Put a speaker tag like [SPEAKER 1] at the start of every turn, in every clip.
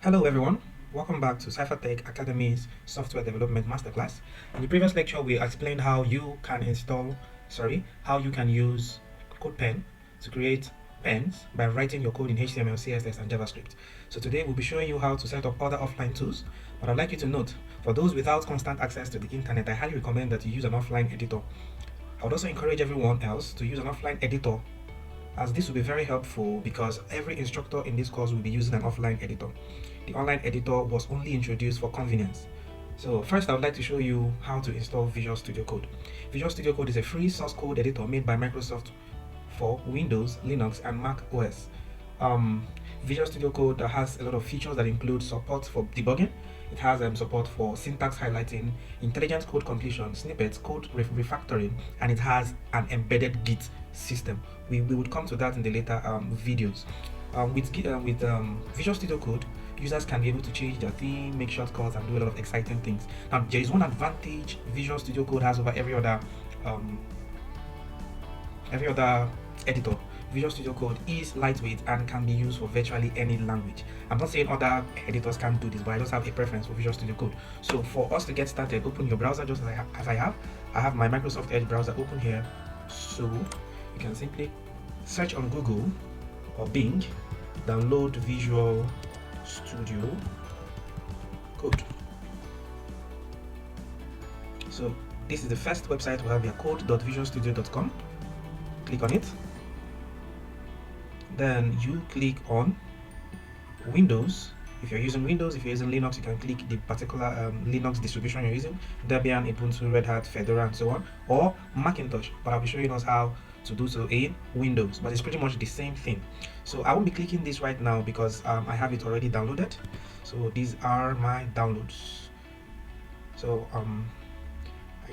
[SPEAKER 1] Hello everyone, welcome back to Cyphertech Academy's Software Development Masterclass. In the previous lecture, we explained how you can use CodePen to create pens by writing your code in HTML, CSS, and JavaScript. So today we'll be showing you how to set up other offline tools, but I'd like you to note, for those without constant access to the internet, I highly recommend that you use an offline editor. I would also encourage everyone else to use an offline editor, as this will be very helpful because every instructor in this course will be using an offline editor. The online editor was only introduced for convenience. So first, I would like to show you how to install Visual Studio Code. Visual Studio Code is a free source code editor made by Microsoft for Windows, Linux, and Mac OS. Visual Studio Code has a lot of features that include support for debugging. It has support for syntax highlighting, intelligent code completion, snippets, code refactoring, and it has an embedded Git system. We would come to that in the later videos. With Visual Studio Code, users can be able to change their theme, make shortcuts, and do a lot of exciting things. Now, there is one advantage Visual Studio Code has over every other editor. Visual Studio Code is lightweight and can be used for virtually any language. I'm not saying other editors can't do this, but I just have a preference for Visual Studio Code. So for us to get started, open your browser just as I have. I have my Microsoft Edge browser open here. So you can simply search on Google or Bing, download Visual Studio Code. So this is the first website we have here, code.visualstudio.com. Click on it. Then you click on Windows. If you're using Windows, if you're using Linux, you can click the particular Linux distribution you're using, Debian, Ubuntu, Red Hat, Fedora, and so on, or Macintosh. But I'll be showing us how to do so in Windows, but it's pretty much the same thing. So I won't be clicking this right now because I have it already downloaded. So these are my downloads. So I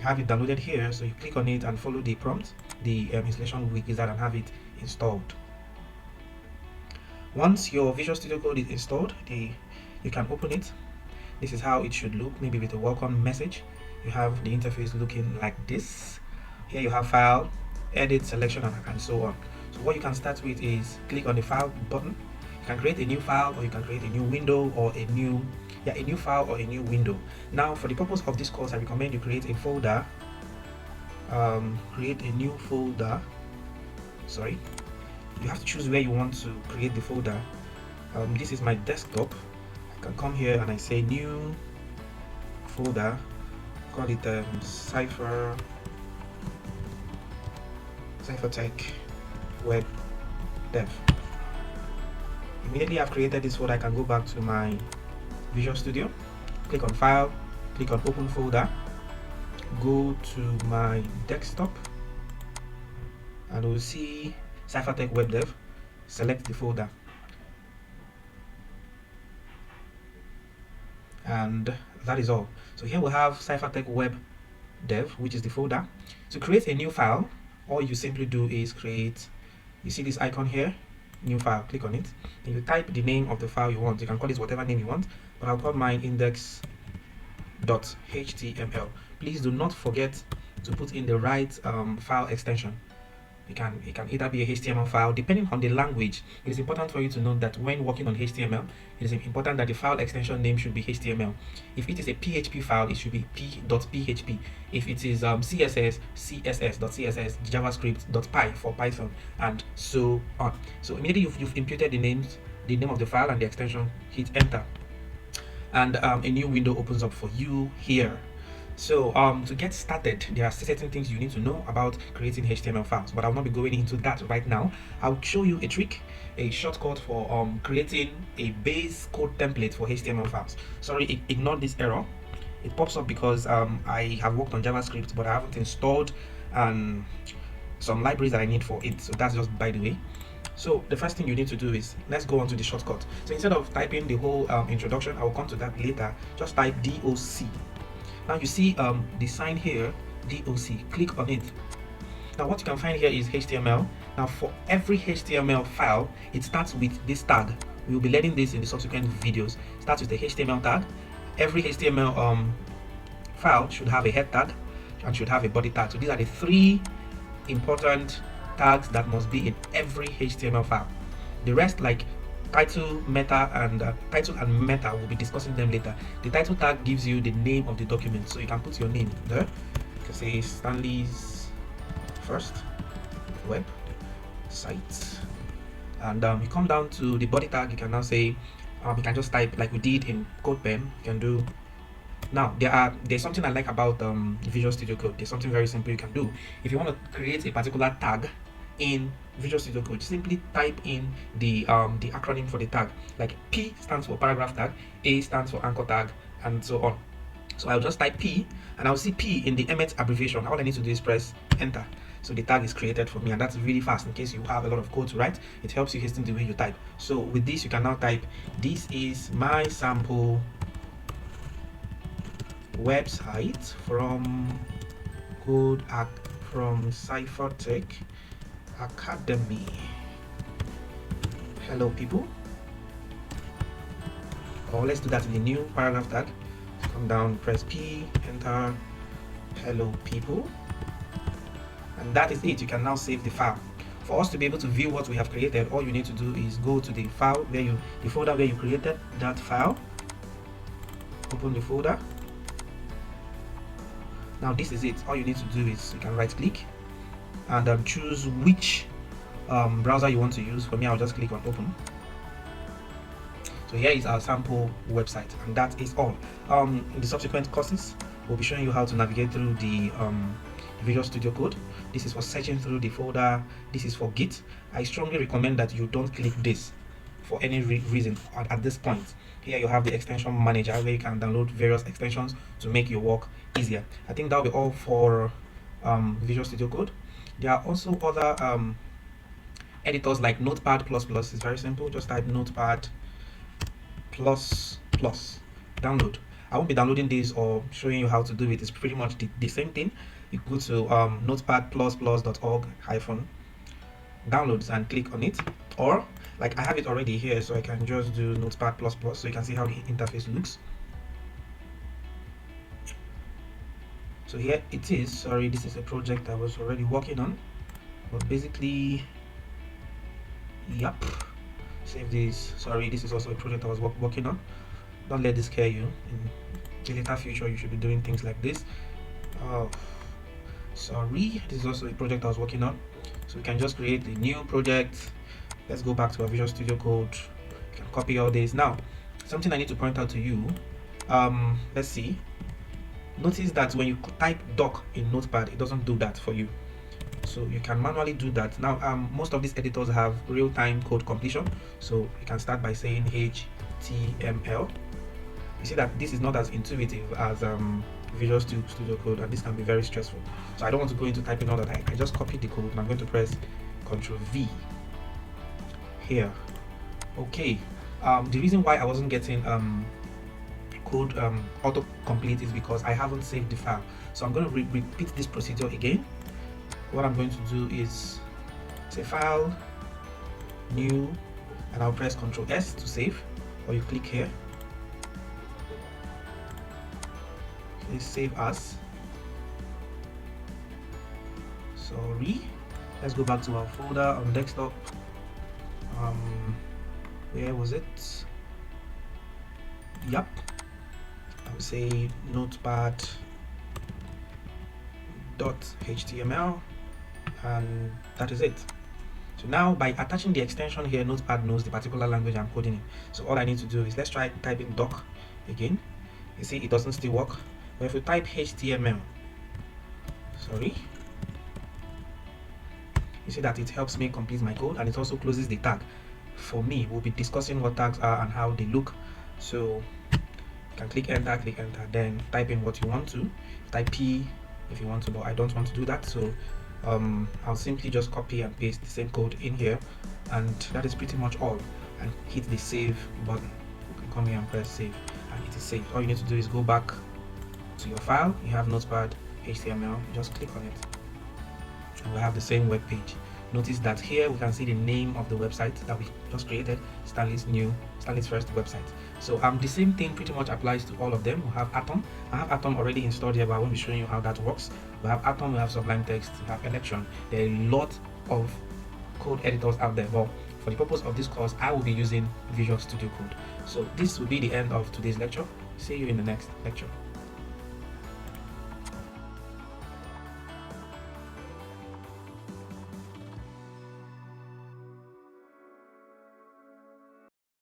[SPEAKER 1] have it downloaded here. So you click on it and follow the prompt, the installation wizard, and have it installed. Once your Visual Studio Code is installed, you can open it. This is how it should look, maybe with a welcome message. You have the interface looking like this. Here you have file, edit, selection, and so on. So what you can start with is click on the file button. You can create a new file, or you can create a new window, or a new file or a new window. Now, for the purpose of this course, I recommend you create a folder. Create a new folder. Sorry. You have to choose where you want to create the folder. This is my desktop. I can come here and I say new folder, call it Cyphertech Web Dev. Immediately I've created this folder, I can go back to my Visual Studio, click on File, click on Open Folder, go to my desktop, and we'll see Cyphertech Web Dev. Select the folder, and that is all. So here we have Cyphertech Web Dev, which is the folder. To create a new file, all you simply do is create, you see this icon here, new file, click on it, and you type the name of the file you want. You can call it whatever name you want, but I'll call mine index.html. Please do not forget to put in the right file extension. It can either be a HTML file, depending on the language. It is important for you to know that when working on HTML, it is important that the file extension name should be HTML. If it is a PHP file, it should be p.php. If it is CSS, css.css, javascript.py for Python, and so on. So immediately you've imputed the name of the file and the extension, hit enter, and a new window opens up for you here. So to get started, there are certain things you need to know about creating HTML files, but I'll not be going into that right now. I'll show you a trick, a shortcut for creating a base code template for HTML files. Sorry, ignore this error. It pops up because I have worked on JavaScript, but I haven't installed some libraries that I need for it. So that's just by the way. So the first thing you need to do is, let's go on to the shortcut. So instead of typing the whole introduction, I will come to that later. Just type DOC. Now you see the sign here, DOC, click on it. Now what you can find here is HTML. Now for every HTML file, it starts with this tag. We will be learning this in the subsequent videos. It starts with the HTML tag. Every HTML file should have a head tag and should have a body tag. So these are the three important tags that must be in every HTML file. The rest, like title, meta, and title and meta, we'll be discussing them later. The title tag gives you the name of the document, so you can put your name there. You can say Stanley's first web site, and you come down to the body tag. You can now say you can just type like we did in CodePen. You can do. Now there's something I like about Visual Studio Code. There's something very simple you can do. If you want to create a particular tag in Visual Studio Code, simply type in the acronym for the tag. Like P stands for paragraph tag, A stands for anchor tag, and so on. So I'll just type P, and I'll see P in the Emmet abbreviation. All I need to do is press enter. So the tag is created for me, and that's really fast in case you have a lot of code to write. It helps you hasten the way you type. So with this, you can now type, this is my sample website from Cyphertech Academy. Hello people. Or let's do that in the new paragraph tag. Come down, press P, enter. Hello people. And that is it. You can now save the file. For us to be able to view what we have created, all you need to do is go to the file where the folder where you created that file. Open the folder. Now this is it. All you need to do is you can right click and choose which browser you want to use. For me, I'll just click on open. So here is our sample website, and that is all. In the subsequent courses, we'll be showing you how to navigate through the Visual Studio Code. This is for searching through the folder. This is for Git. I strongly recommend that you don't click this for any reason at this point. Here you have the extension manager where you can download various extensions to make your work easier. I think that'll be all for Visual Studio Code. There are also other editors like Notepad++. It's very simple. Just type Notepad++. Download. I won't be downloading this or showing you how to do it. It's pretty much the same thing. You go to notepad++.org-downloads and click on it, or like I have it already here, so I can just do Notepad++, so you can see how the interface looks. So here it is. Sorry, this is a project I was already working on, but basically, yep, save this. Sorry, this is also a project I was working on. Don't let this scare you. In the later future, you should be doing things like this. Sorry, this is also a project I was working on. So we can just create a new project. Let's go back to our Visual Studio Code. You can copy all this. Now, something I need to point out to you. Let's see. Notice that when you type doc in Notepad, it doesn't do that for you. So you can manually do that. Now, most of these editors have real-time code completion. So you can start by saying HTML. You see that this is not as intuitive as Visual Studio Code, and this can be very stressful. So I don't want to go into typing all that. I just copied the code, and I'm going to press Ctrl V here. Okay. The reason why I wasn't getting code autocomplete is because I haven't saved the file. So I'm going to repeat this procedure again. What I'm going to do is say File, New, and I'll press Ctrl S to save, or you click here. Save as. Sorry, let's go back to our folder on desktop. Where was it? Yep, I would say notepad.html, and that is it. So now by attaching the extension here, Notepad knows the particular language I'm coding in. So all I need to do is, let's try typing doc again. You see it doesn't still work. But if we type HTML, sorry, you see that it helps me complete my code, and it also closes the tag for me. We'll be discussing what tags are and how they look. So you can click enter, then type in what you want to. Type P if you want to, but I don't want to do that. So I'll simply just copy and paste the same code in here, and that is pretty much all. And hit the save button. You can come here and press save, and it is saved. All you need to do is go back to your file. You have Notepad HTML, just click on it, and we have the same web page. Notice that here we can see the name of the website that we just created, Stanley's first website. So the same thing pretty much applies to all of them. We have Atom. I have Atom already installed here, but I won't be showing you how that works. We have Atom, we have Sublime Text, we have Electron. There are a lot of code editors out there, but for the purpose of this course, I will be using Visual Studio Code. So this will be the end of today's lecture. See you in the next lecture.